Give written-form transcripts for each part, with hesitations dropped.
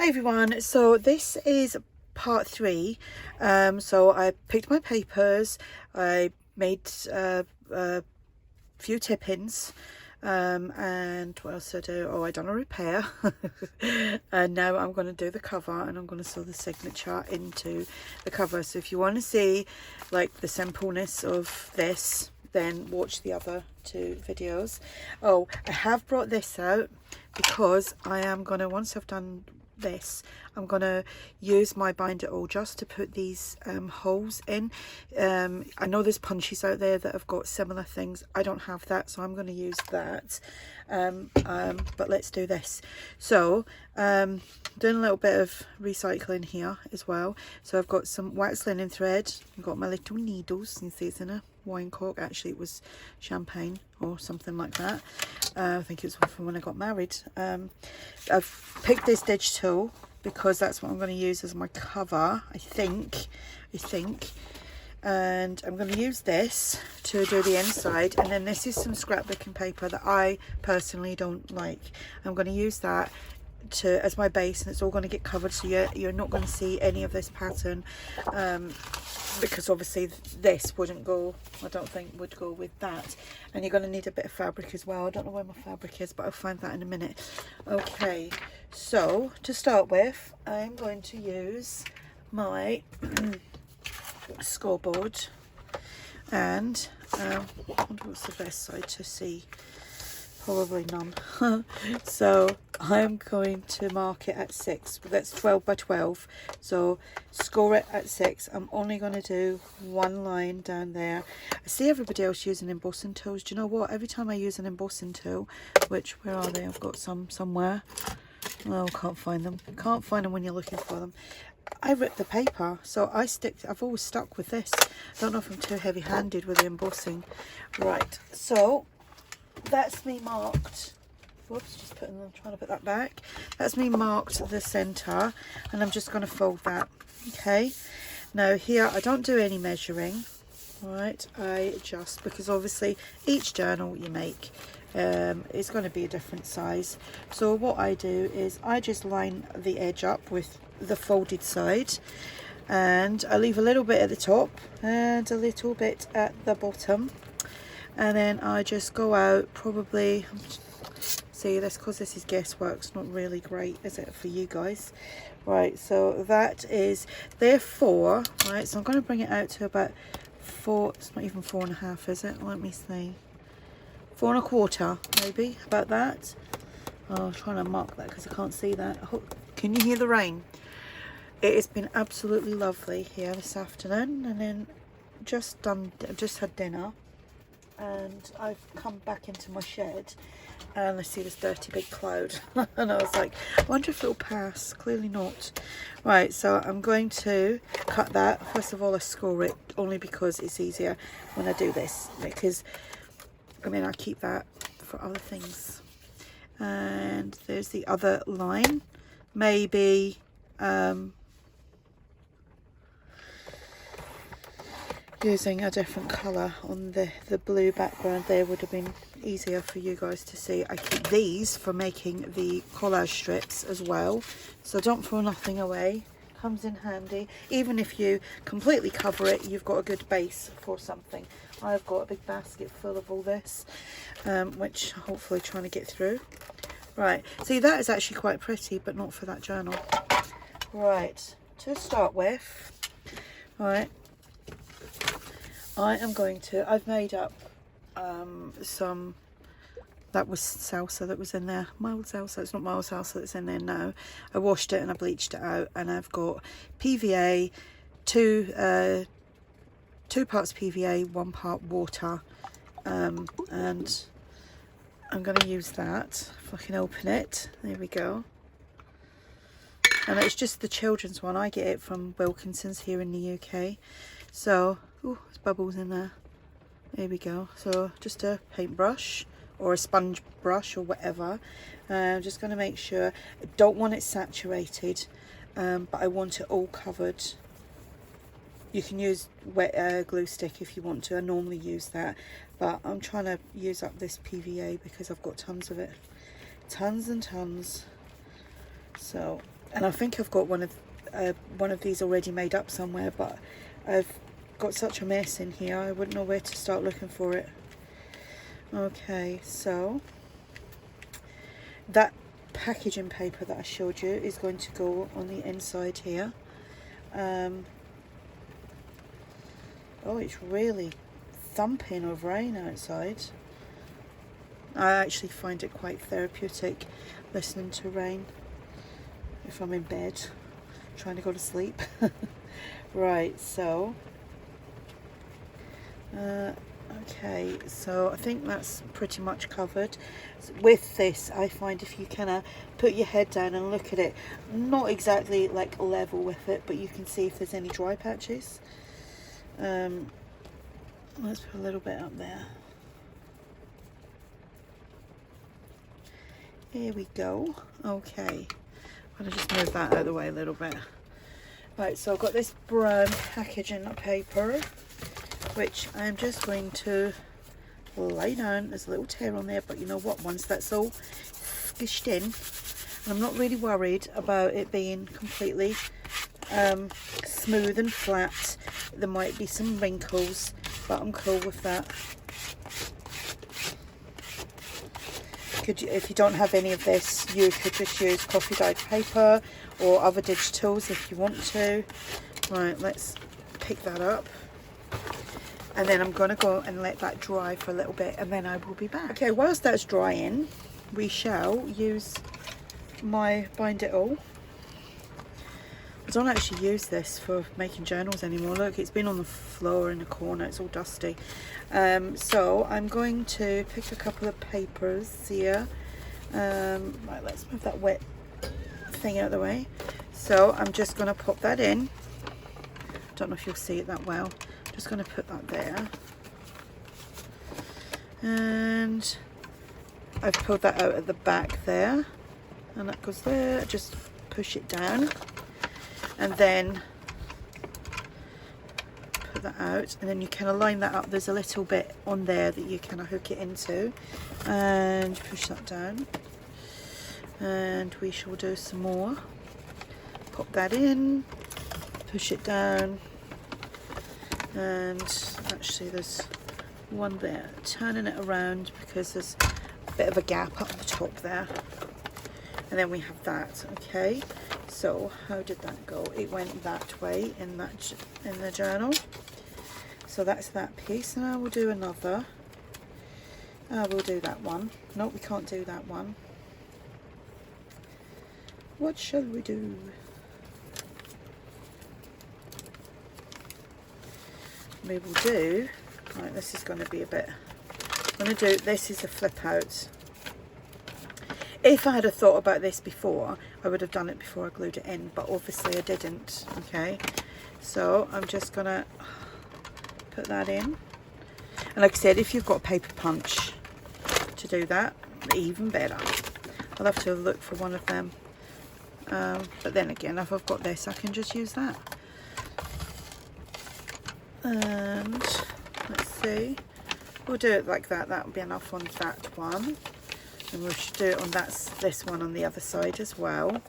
Hi everyone, so this is part 3. So I picked my papers, I made a few tip-ins, and what else did I do? Oh, I done a repair and now I'm going to do the cover, and I'm going to sew the signature into the cover. So if you want to see like the simpleness of this, then watch the other 2 videos. Oh, I have brought this out because I am going to, once I've done this, I'm going to use my binder tool just to put these holes in. I know there's punches out there that have got similar things. I don't have that, so I'm going to use that. But let's do this. So doing a little bit of recycling here as well. So I've got some wax linen thread, I've got my little needles, you can see it's in a wine cork. Actually it was champagne or something like that. I think it was from when I got married. I've picked this digital because that's what I'm going to use as my cover, I think, and I'm going to use this to do the inside, and then this is some scrapbooking paper that I personally don't like. I'm going to use that as my base, and it's all going to get covered, so you're not going to see any of this pattern, because obviously this wouldn't go, I don't think would go with that. And you're going to need a bit of fabric as well. I don't know where my fabric is, but I'll find that in a minute. Okay, so to start with, I'm going to use my scoreboard, and I wonder what's the best side to see. Probably none. So I'm going to mark it at 6. That's 12 by 12, so score it at 6. I'm only going to do one line down there. I see everybody else using embossing tools. Do you know what, every time I use an embossing tool, which, where are they? I've got some somewhere. Oh, can't find them when you're looking for them. I rip the paper, so I've always stuck with this. I don't know if I'm too heavy handed with the embossing. Right, so that's me marked. Whoops, just trying to put that back. That's me marked the center, and I'm just going to fold that. Okay, now here I don't do any measuring. Right, I just, because obviously each journal you make is going to be a different size. So what I do is I just line the edge up with the folded side, and I leave a little bit at the top and a little bit at the bottom. And then I just go out, probably, see, that's because this is guesswork, it's not really great, is it, for you guys? Right, so that is, they're 4, right, so I'm going to bring it out to about 4, it's not even 4.5, is it? Let me see, 4.25, maybe, about that. Oh, I'm trying to mark that because I can't see that. Can you hear the rain? It has been absolutely lovely here this afternoon, and then just had dinner. And I've come back into my shed, and I see this dirty big cloud and I was like, I wonder if it'll pass. Clearly not. Right, so I'm going to cut that. First of all, I score it only because it's easier when I do this, because I mean I keep that for other things. And there's the other line. Maybe using a different colour on the blue background there would have been easier for you guys to see. I keep these for making the collage strips as well, so don't throw nothing away. Comes in handy. Even if you completely cover it, you've got a good base for something. I've got a big basket full of all this, which hopefully trying to get through. Right, see, that is actually quite pretty, but not for that journal. Right, to start with, right, I am going to, I've made up some, that was salsa that was in there, mild salsa, it's not mild salsa that's in there now. I washed it and I bleached it out, and I've got PVA, two parts PVA, 1 part water, and I'm going to use that, if I can open it, there we go. And it's just the children's one, I get it from Wilkinson's here in the UK. So, ooh, there's bubbles in there. There we go. So just a paintbrush or a sponge brush or whatever. I'm just going to make sure, I don't want it saturated, but I want it all covered. You can use wet glue stick if you want to. I normally use that, but I'm trying to use up this PVA because I've got tons of it. Tons and tons. So And I think I've got one of these already made up somewhere, but I've got such a mess in here I wouldn't know where to start looking for it. Okay, so that packaging paper that I showed you is going to go on the inside here. Oh, it's really thumping of rain outside. I actually find it quite therapeutic listening to rain if I'm in bed trying to go to sleep. Right, so okay, so I think that's pretty much covered. With this, I find if you kind of put your head down and look at it, not exactly like level with it, but you can see if there's any dry patches. Let's put a little bit up there. Here we go. Okay, I'm going to just move that out of the way a little bit. Right, so I've got this brown packaging paper, which I'm just going to lay down. There's a little tear on there, but you know what, once that's all squished in, and I'm not really worried about it being completely smooth and flat. There might be some wrinkles, but I'm cool with that. If you don't have any of this, you could just use coffee dyed paper or other digitals if you want to. Right, let's pick that up. And then I'm going to go and let that dry for a little bit, and then I will be back. Okay, whilst that's drying, we shall use my Bind It All. I don't actually use this for making journals anymore. Look, it's been on the floor in the corner, it's all dusty. So I'm going to pick a couple of papers here. Right, let's move that wet thing out of the way. So I'm just going to pop that in. Don't know if you'll see it that well. Just going to put that there, and I've pulled that out at the back there, and that goes there. Just push it down, and then put that out, and then you kind of line that up. There's a little bit on there that you kind of hook it into, and push that down, and we shall do some more. Pop that in, push it down. And actually there's one there, turning it around because there's a bit of a gap up the top there, and then we have that. Okay, so how did that go? It went that way in the journal. So that's that piece, and I will do another. I will do that one. No, we can't do that one. What shall we do? We will do, right, this is going to be a bit, I'm going to do, this is a flip out. If I had a thought about this before, I would have done it before I glued it in, but obviously I didn't. Okay, so I'm just going to put that in, and like I said, if you've got a paper punch to do that, even better. I'll have to look for one of them, but then again, if I've got this, I can just use that. And let's see, we'll do it like that. That will be enough on that one, and we should do it on this one on the other side as well.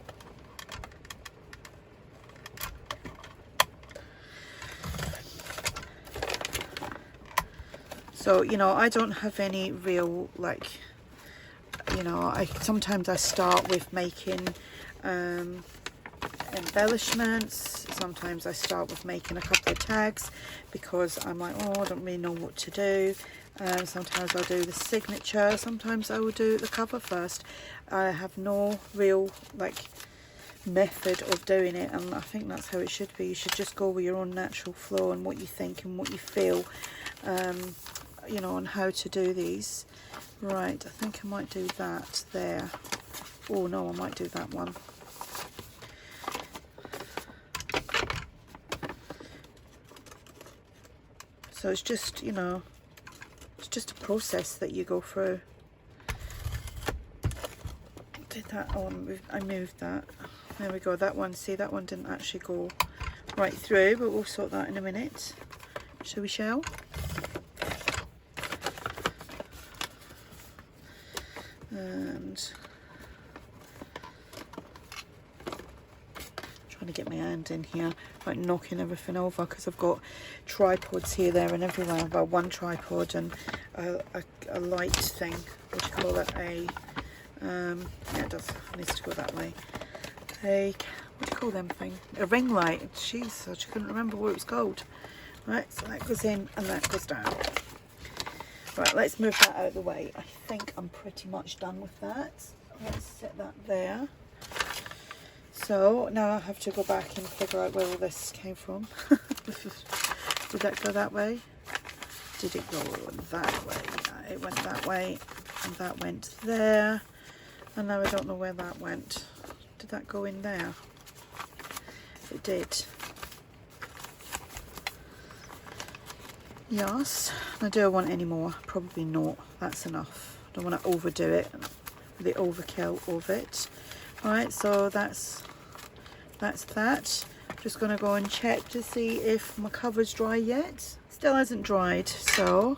So, you know, I don't have any real, like, you know, sometimes I start with making embellishments. Sometimes I start with making a couple of tags because I'm like, oh, I don't really know what to do. Sometimes I'll do the signature, sometimes I will do the cover first. I have no real like method of doing it, and I think that's how it should be. You should just go with your own natural flow and what you think and what you feel, you know, on how to do these. Right, I think I might do that there. Oh no, I might do that one. So it's just, you know, it's just a process that you go through. Did that, oh, I moved that. There we go, that one, see, that one didn't actually go right through, but we'll sort that in a minute. Shall we, shall? And trying to get my hand in here, like knocking everything over, because I've got tripods here, there and everywhere. I've got one tripod and a light thing, what do you call it, yeah, it does, it needs to go that way, what do you call them thing, a ring light. Jeez, I just couldn't remember what it was called. Right, so that goes in and that goes down. Right, let's move that out of the way. I think I'm pretty much done with that. Let's set that there. So now I have to go back and figure out where all this came from. Did that go that way? Did it go that way? Yeah, it went that way, and that went there. And now I don't know where that went. Did that go in there? It did. Yes. Now, do I want any more? Probably not. That's enough. I don't want to overdo it, the overkill of it. Alright, so that's that. I'm just going to go and check to see if my cover's dry yet. Still hasn't dried, so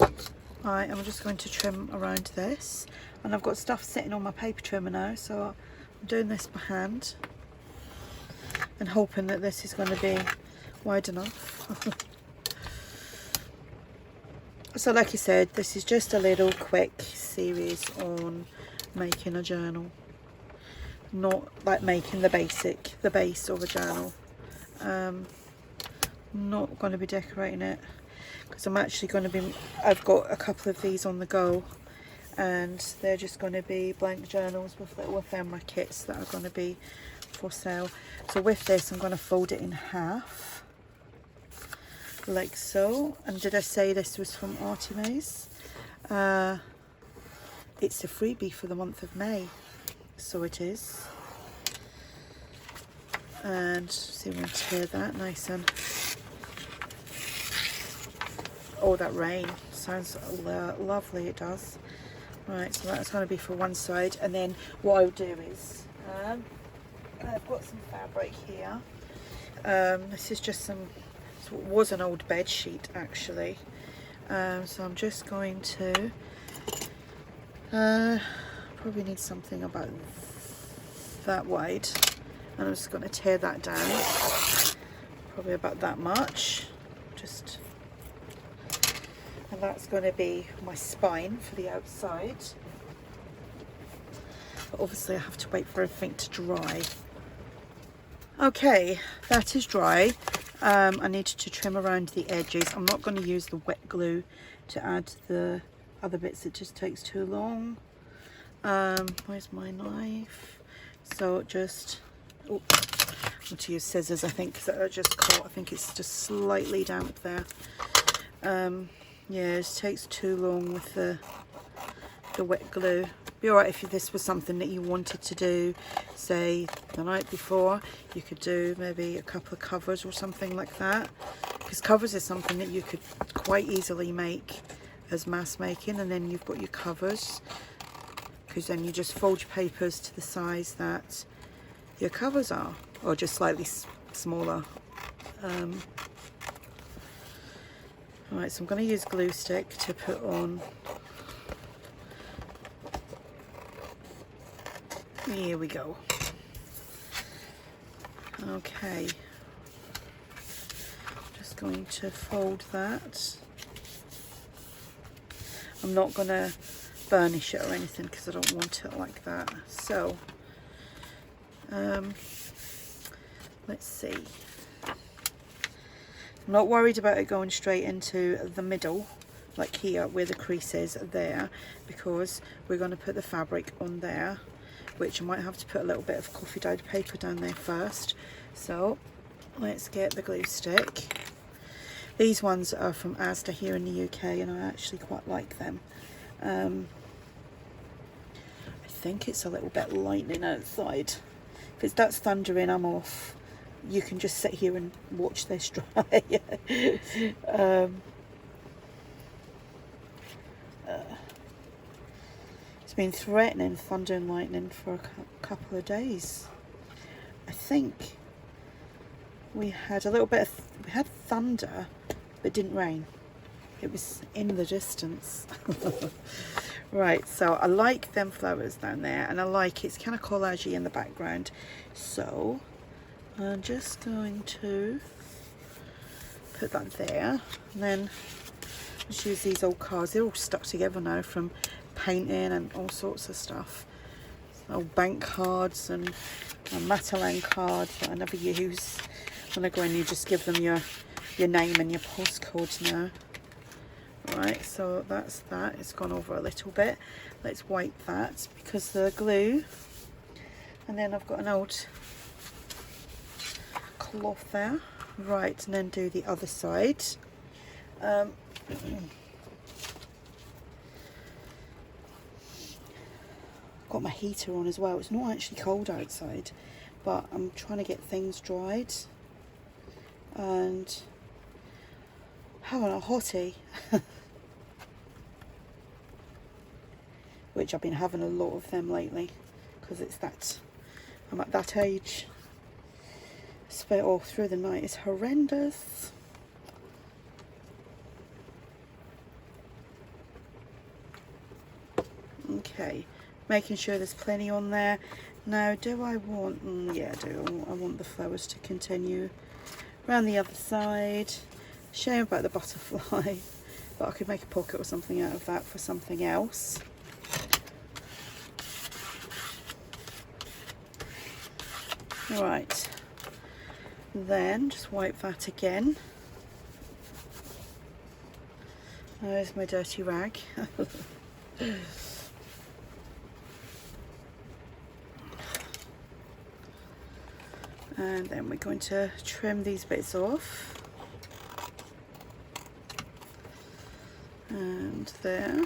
I'm just going to trim around this. And I've got stuff sitting on my paper trimmer now, so I'm doing this by hand and hoping that this is going to be wide enough. So like I said, this is just a little quick series on making a journal, not like making the base of a journal. Not going to be decorating it, because I'm actually going to be, I've got a couple of these on the go, and they're just going to be blank journals with them, my kits that are going to be for sale. So with this, I'm going to fold it in half, like so. And did I say this was from ARTYmaze? It's a freebie for the month of May, so it is. And see if we can tear that nice and, oh, that rain sounds lovely, it does. Right, so that's going to be for one side, and then what I'll do is I've got some fabric here. This is just some, it was an old bed sheet actually, so I'm just going to probably need something about that wide, and I'm just going to tear that down, probably about that much, just, and that's going to be my spine for the outside. But obviously I have to wait for everything to dry. Okay, that is dry. I need to trim around the edges. I'm not going to use the wet glue to add the other bits, it just takes too long. Where's my knife? So just, oh, I'm going to use scissors, I think, because I just caught, I think it's just slightly damp there. Yeah, it just takes too long with the wet glue. Be alright if this was something that you wanted to do, say the night before. You could do maybe a couple of covers or something like that, because covers is something that you could quite easily make as mass making, and then you've got your covers, because then you just fold your papers to the size that your covers are, or just slightly smaller. Alright, so I'm going to use glue stick to put on. Here we go. Okay, just going to fold that. I'm not going to burnish it or anything because I don't want it like that. So let's see. I'm not worried about it going straight into the middle, like here where the crease is there, because we're going to put the fabric on there, which I might have to put a little bit of coffee dyed paper down there first. So let's get the glue stick. These ones are from Asda here in the UK, and I actually quite like them. I think it's a little bit lightning outside. If it starts thundering, I'm off. You can just sit here and watch this dry. It's been threatening thunder and lightning for a couple of days. I think we had a little bit of, we had thunder, but it didn't rain. It was in the distance. Right, so I like them flowers down there, and I like it's kind of collagey in the background. So I'm just going to put that there, and then just use these old cards. They're all stuck together now from painting and all sorts of stuff. Old bank cards and Matalan cards that I never use. When I go in, you just give them your name and your postcode now. Right, so that's that. It's gone over a little bit. Let's wipe that because the glue. And then I've got an old cloth there. Right, and then do the other side. Got my heater on as well. It's not actually cold outside, but I'm trying to get things dried and having a hottie. Which I've been having a lot of them lately because it's that, I'm at that age. Sweat all through the night is horrendous. Okay, making sure there's plenty on there. Now, do I want, yeah, I do. I want the flowers to continue around the other side. Shame about the butterfly, but I could make a pocket or something out of that for something else. Right, then just wipe that again. There's my dirty rag. And then we're going to trim these bits off. And there.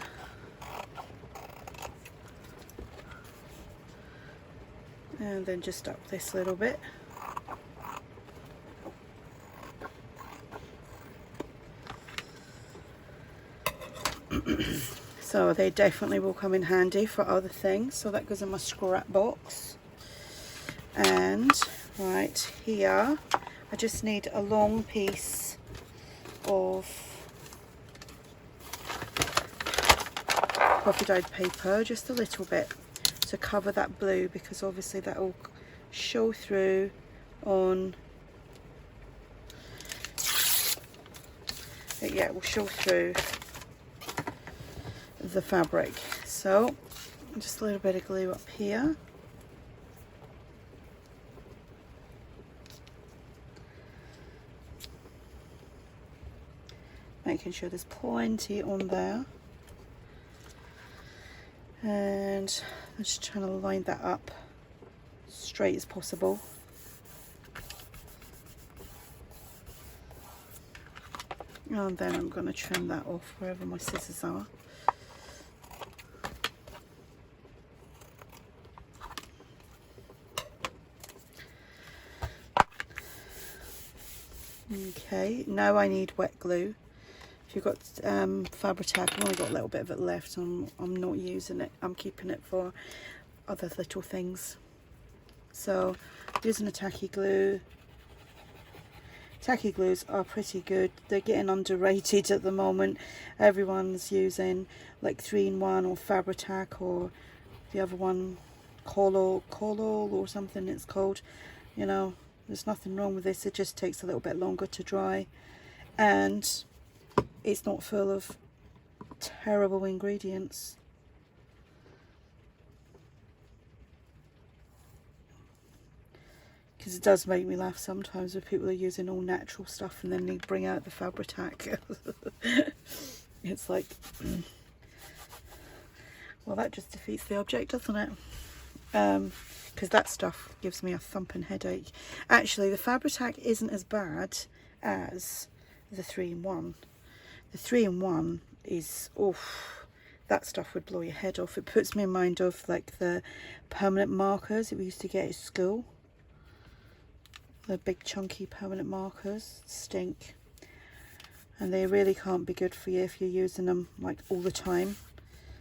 And then just up this little bit. So they definitely will come in handy for other things. So that goes in my scrap box. And right here, I just need a long piece of coffee dyed paper, just a little bit, to cover that blue, because obviously that will show through on, yeah, it will show through the fabric. So just a little bit of glue up here. Making sure there's plenty on there. And I'm just trying to line that up straight as possible. And then I'm going to trim that off wherever my scissors are. Okay, now I need wet glue. If you've got Fabri-Tac, I've only got a little bit of it left. I'm not using it. I'm keeping it for other little things. So using a tacky glue. Tacky glues are pretty good. They're getting underrated at the moment. Everyone's using like 3-in-1 or Fabri-Tac, or the other one, Color or something it's called. You know, there's nothing wrong with this. It just takes a little bit longer to dry, and it's not full of terrible ingredients. Because it does make me laugh sometimes when people are using all natural stuff and then they bring out the Fabri-Tac. It's like, well, that just defeats the object, doesn't it? Because that stuff gives me a thumping headache. Actually, the Fabri-Tac isn't as bad as the 3-in-1. The 3-in-1 is, oof, that stuff would blow your head off. It puts me in mind of like the permanent markers that we used to get at school. The big chunky permanent markers stink, and they really can't be good for you if you're using them like all the time,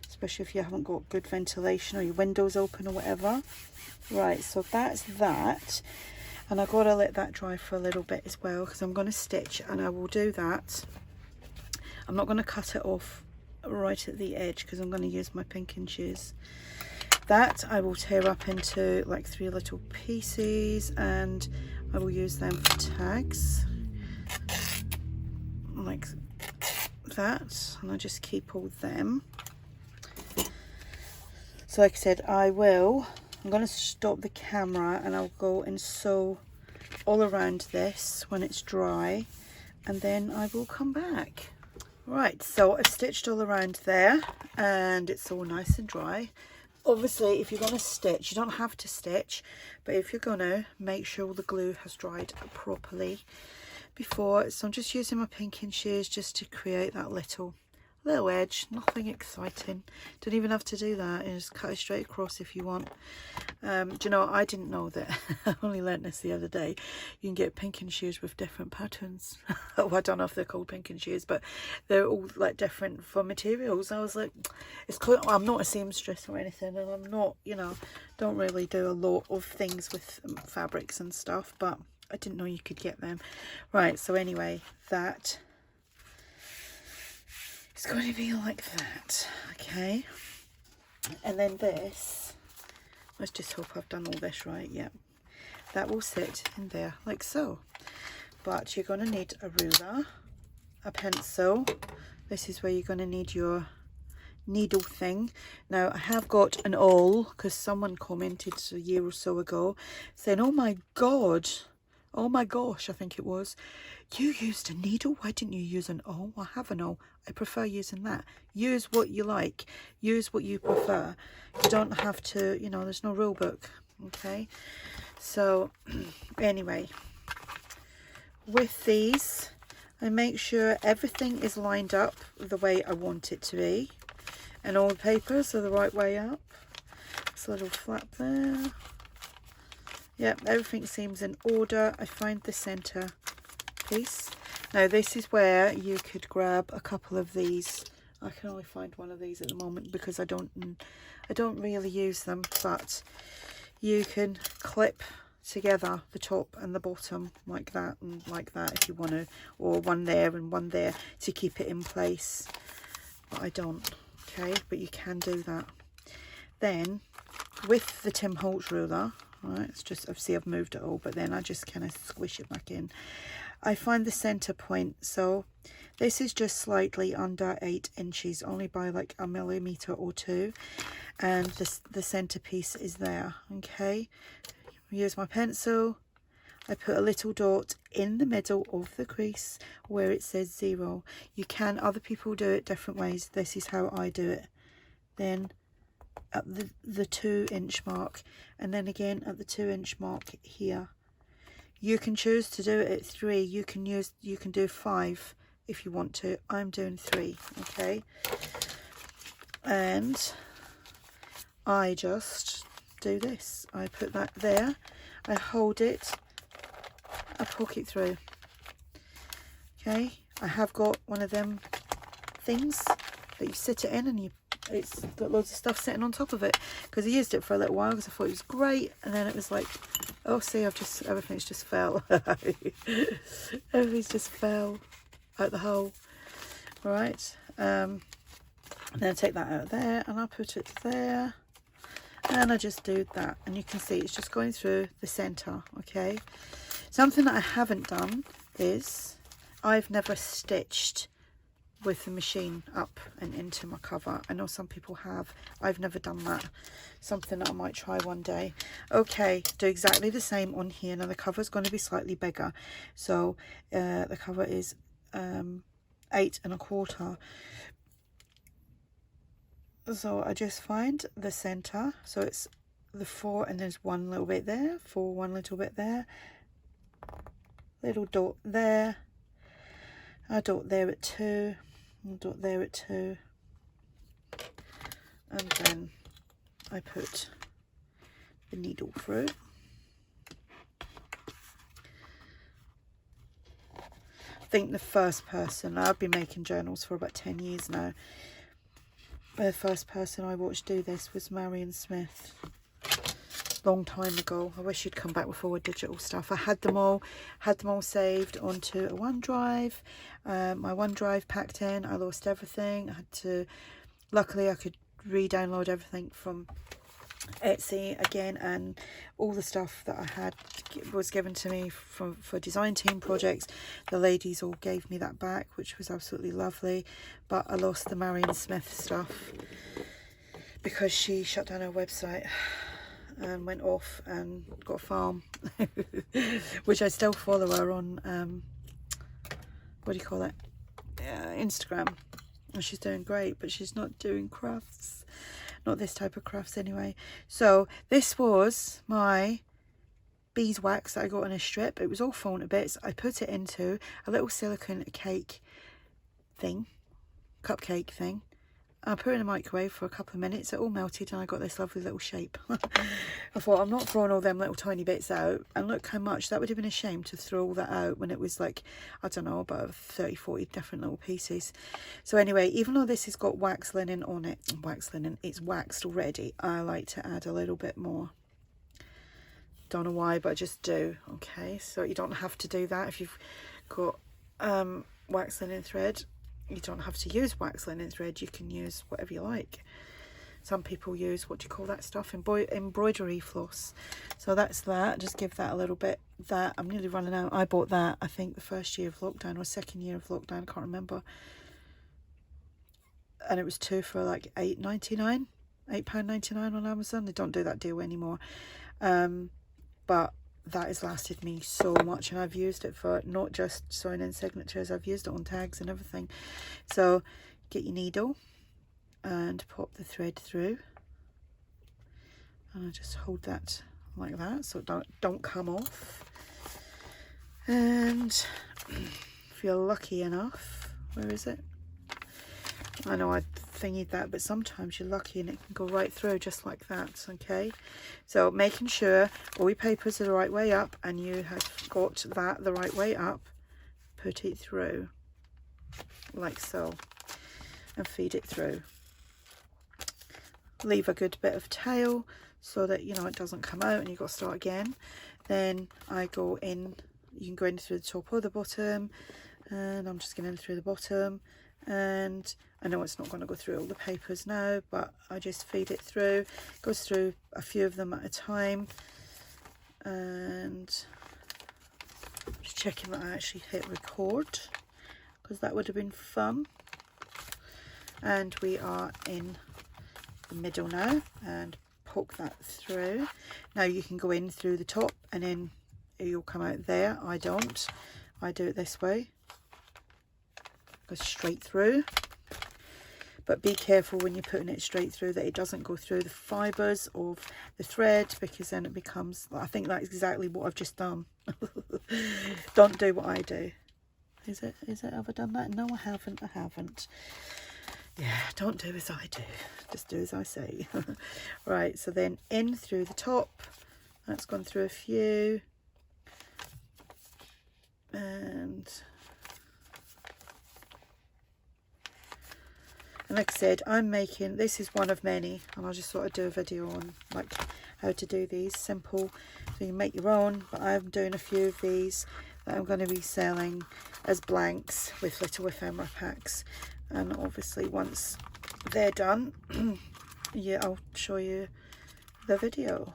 especially if you haven't got good ventilation or your windows open or whatever. Right, so that's that, and I've got to let that dry for a little bit as well, because I'm going to stitch, and I will do that. I'm not going to cut it off right at the edge because I'm going to use my pinking shears. That I will tear up into like 3 little pieces, and I will use them for tags like that, and I just keep all them. So like I said, I'm going to stop the camera and I'll go and sew all around this when it's dry, and then I will come back. Right, so I've stitched all around there and it's all nice and dry. Obviously, if you're going to stitch, you don't have to stitch, but if you're going to, make sure the glue has dried properly before. So I'm just using my pinking shears just to create that little edge. Nothing exciting, don't even have to do that, and just cut it straight across if you want. Do you know, I didn't know that. I only learnt this the other day. You can get pinking shears with different patterns. Oh, I don't know if they're called pinking shears, but they're all like different for materials. I was like, it's cool. I'm not a seamstress or anything, and I'm not, you know, don't really do a lot of things with fabrics and stuff, but I didn't know you could get them. Right, so anyway, that it's going to be like that, okay? And then this, let's just hope I've done all this right. Yeah, that will sit in there like so. But you're going to need a ruler, a pencil. This is where you're going to need your needle thing. Now I have got an awl, because someone commented a year or so ago saying, oh my god, oh my gosh, I think it was, you used a needle, why didn't you use an awl? I have an awl, I prefer using that. Use what you like, use what you prefer. You don't have to, you know, there's no rule book, okay? So anyway, with these, I make sure everything is lined up the way I want it to be, and all the papers are the right way up. This little flap there. Yep, everything seems in order. I find the center piece. Now this is where you could grab a couple of these. I can only find one of these at the moment because I don't really use them, but you can clip together the top and the bottom like that and like that if you want to, or one there and one there to keep it in place, but I don't. Okay, but you can do that. Then with the Tim Holtz ruler, right, it's just, obviously I've moved it all, but then I just kind of squish it back in. I find the center point, so this is just slightly under 8 inches, only by like a millimeter or 2, and the center piece is there. Okay, use my pencil, I put a little dot in the middle of the crease where it says 0. You can, other people do it different ways, this is how I do it. Then at the 2-inch mark, and then again at the 2-inch mark here. You can choose to do it at 3. You can do 5 if you want to. I'm doing 3, okay? And I just do this. I put that there, I hold it, I poke it through. Okay, I have got one of them things that you sit it in, and it's got loads of stuff sitting on top of it, because I used it for a little while because I thought it was great, and then it was like, oh, see, everything's just fell. Everything's just fell out the hole. All right, and then I take that out of there and I put it there, and I just do that, and you can see it's just going through the center. Okay, something that I haven't done is I've never stitched with the machine up and into my cover. I know some people have. I've never done that. Something that I might try one day. Okay, do exactly the same on here. Now the cover is going to be slightly bigger, so the cover is 8 1/4. So I just find the center, so it's the 4, and there's one little bit there, 4, one little bit there, little dot there, a dot there at 2, a dot there at 2, and then I put the needle through. I think the first person, I've been making journals for about 10 years now, the first person I watched do this was Marion Smith. Long time ago. I wish you'd come back with all the digital stuff. I had them all saved onto a OneDrive. My OneDrive packed in, I lost everything. I had to, luckily I could re-download everything from Etsy again, and all the stuff that I had was given to me for design team projects. The ladies all gave me that back, which was absolutely lovely, but I lost the Marion Smith stuff because she shut down her website and went off and got a farm which I still follow her on what do you call it, Instagram, and she's doing great, but she's not doing crafts, not this type of crafts anyway. So this was my beeswax that I got in a strip. It was all falling to bits. I put it into a little silicone cake thing, cupcake thing. I put it in the microwave for a couple of minutes. It all melted and I got this lovely little shape. I thought, I'm not throwing all them little tiny bits out. And look how much, that would have been a shame to throw all that out when it was like, I don't know, about 30, 40 different little pieces. So anyway, even though this has got wax linen on it, it's waxed already, I like to add a little bit more. Don't know why, but I just do. Okay, so you don't have to do that if you've got wax linen thread. You don't have to use wax linen thread, you can use whatever you like. Some people use, what do you call that stuff, embroidery floss. So that's that. Just give that a little bit. That, I'm nearly running out. I bought that, I think the first year of lockdown or second year of lockdown, I can't remember, and it was 2 for like £8.99 on Amazon. They don't do that deal anymore, but that has lasted me so much, and I've used it for not just sewing in signatures, I've used it on tags and everything. So get your needle and pop the thread through, and I just hold that like that so it don't come off. And if you're lucky enough, where is it? I know I thingied that, but sometimes you're lucky and it can go right through just like that. Okay, so making sure all your papers are the right way up and you have got that the right way up, put it through like so and feed it through. Leave a good bit of tail so that, you know, it doesn't come out and you've got to start again. Then I go in, you can go in through the top or the bottom, and I'm just going in through the bottom. And I know it's not going to go through all the papers now, but I just feed it through. It goes through a few of them at a time, and just checking that I actually hit record, because that would have been fun. And we are in the middle now, and poke that through. Now you can go in through the top and then you'll come out there. I don't, I do it this way, go straight through, but be careful when you're putting it straight through that it doesn't go through the fibers of the thread, because then it becomes, I think that's exactly what I've just done. Don't do what I do. Is it have I done that? No, I haven't. Yeah, don't do as I do, just do as I say. Right, so then in through the top, that's gone through a few, and like I said, I'm making, this is one of many, and I just thought I'd do a video on like how to do these simple, so you can make your own. But I'm doing a few of these that I'm going to be selling as blanks with little ephemera packs, and obviously once they're done, yeah, I'll show you the video.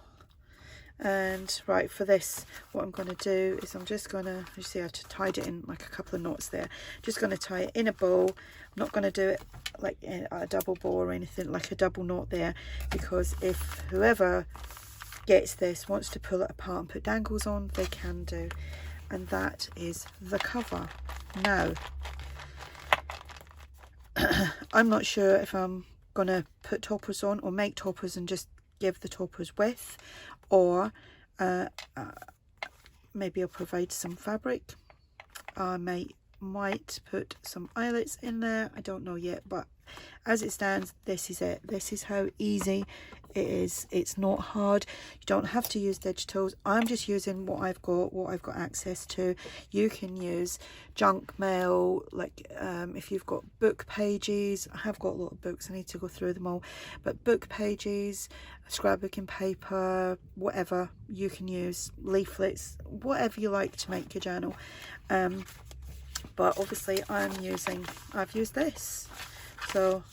And right, for this, what I'm going to do is I'm just going to, you see I tied it in like a couple of knots there, just going to tie it in a bow. I'm not going to do it like in a double bow or anything, like a double knot there, because if whoever gets this wants to pull it apart and put dangles on, they can do. And that is the cover. Now I'm not sure if I'm gonna put toppers on or make toppers and just give the toppers width, or maybe I'll provide some fabric. I might put some eyelets in there, I don't know yet, but as it stands, this is it. This is how easy it is. It's not hard. You don't have to use digitals. I'm just using what I've got access to. You can use junk mail, like if you've got book pages. I have got a lot of books, I need to go through them all, but book pages, scrapbooking paper, whatever you can use, leaflets, whatever you like to make your journal. But obviously I've used this, so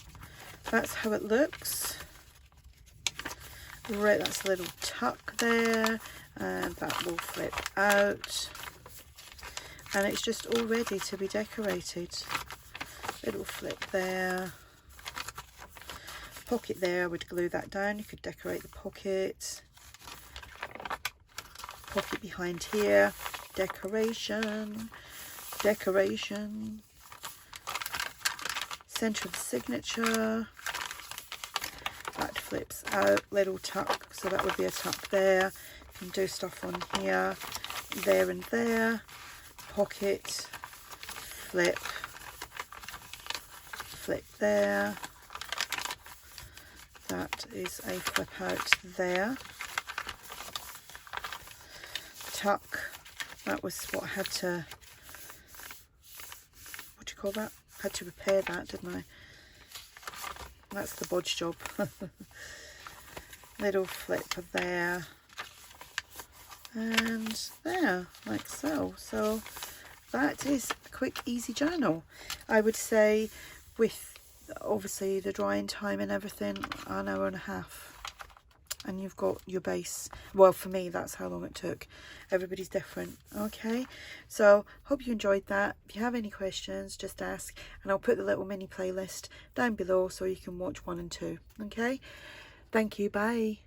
that's how it looks. Right, that's a little tuck there, and that will flip out, and it's just all ready to be decorated. Little flip there, pocket there. I would glue that down. You could decorate the pocket. Pocket behind here, decoration, decoration. Center of the signature. That flips out, little tuck, so that would be a tuck there. You can do stuff on here, there and there. Pocket, flip, flip there. That is a flip out there. Tuck, that was what I had to, what do you call that? Had to repair that, didn't I? That's the bodge job. Little flip there and there, like so. So that is a quick, easy journal. I would say, with obviously the drying time and everything, an hour and a half. And you've got your base. Well, for me, that's how long it took. Everybody's different. Okay, so hope you enjoyed that. If you have any questions, just ask, and I'll put the little mini playlist down below so you can watch 1 and 2. Okay, thank you, bye.